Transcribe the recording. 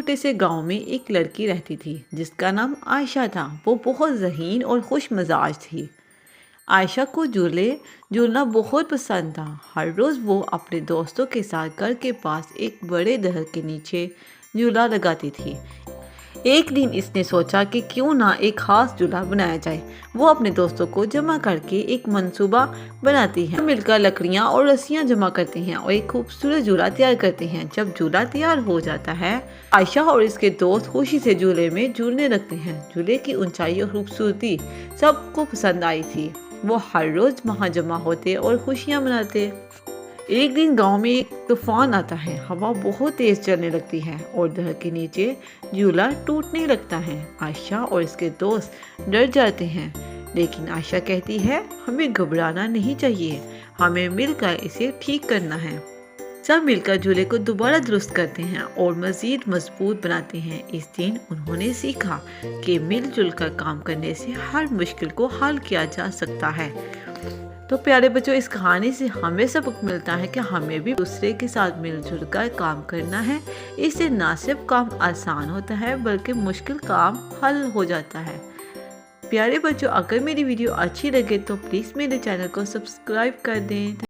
छोटे से गांव में एक लड़की रहती थी जिसका नाम आयशा था। वो बहुत ज़हीन और खुश मिजाज थी। आयशा को झूले झूलना बहुत पसंद था। हर रोज़ वो अपने दोस्तों के साथ घर के पास एक बड़े दरख्त के नीचे झूला लगाती थी। एक दिन इसने सोचा कि क्यों ना एक खास झूला बनाया जाए। वो अपने दोस्तों को जमा करके एक मंसूबा बनाती है। मिलकर लकड़ियाँ और रस्सियाँ जमा करते हैं और एक खूबसूरत झूला तैयार करते हैं। जब झूला तैयार हो जाता है, आयशा और इसके दोस्त खुशी से झूले में झूलने लगते हैं। झूले की ऊंचाई और खूबसूरती सबको पसंद आई थी। वो हर रोज वहाँ जमा होते और खुशियाँ मनाते। एक दिन गांव में एक तूफान आता है। हवा बहुत तेज चलने लगती है और दरख्त के नीचे झूला टूटने लगता है। आयशा और इसके दोस्त डर जाते हैं, लेकिन आयशा कहती है हमें घबराना नहीं चाहिए, हमें मिलकर इसे ठीक करना है। सब मिलकर झूले को दोबारा दुरुस्त करते हैं और मज़ीद मजबूत बनाते हैं। इस दिन उन्होंने सीखा कि मिलजुल कर काम करने से हर मुश्किल को हल किया जा सकता है। तो प्यारे बच्चों, इस कहानी से हमें सबक मिलता है कि हमें भी दूसरे के साथ मिलजुल कर काम करना है। इससे ना सिर्फ काम आसान होता है बल्कि मुश्किल काम हल हो जाता है। प्यारे बच्चों, अगर मेरी वीडियो अच्छी लगे तो प्लीज़ मेरे चैनल को सब्सक्राइब कर दें।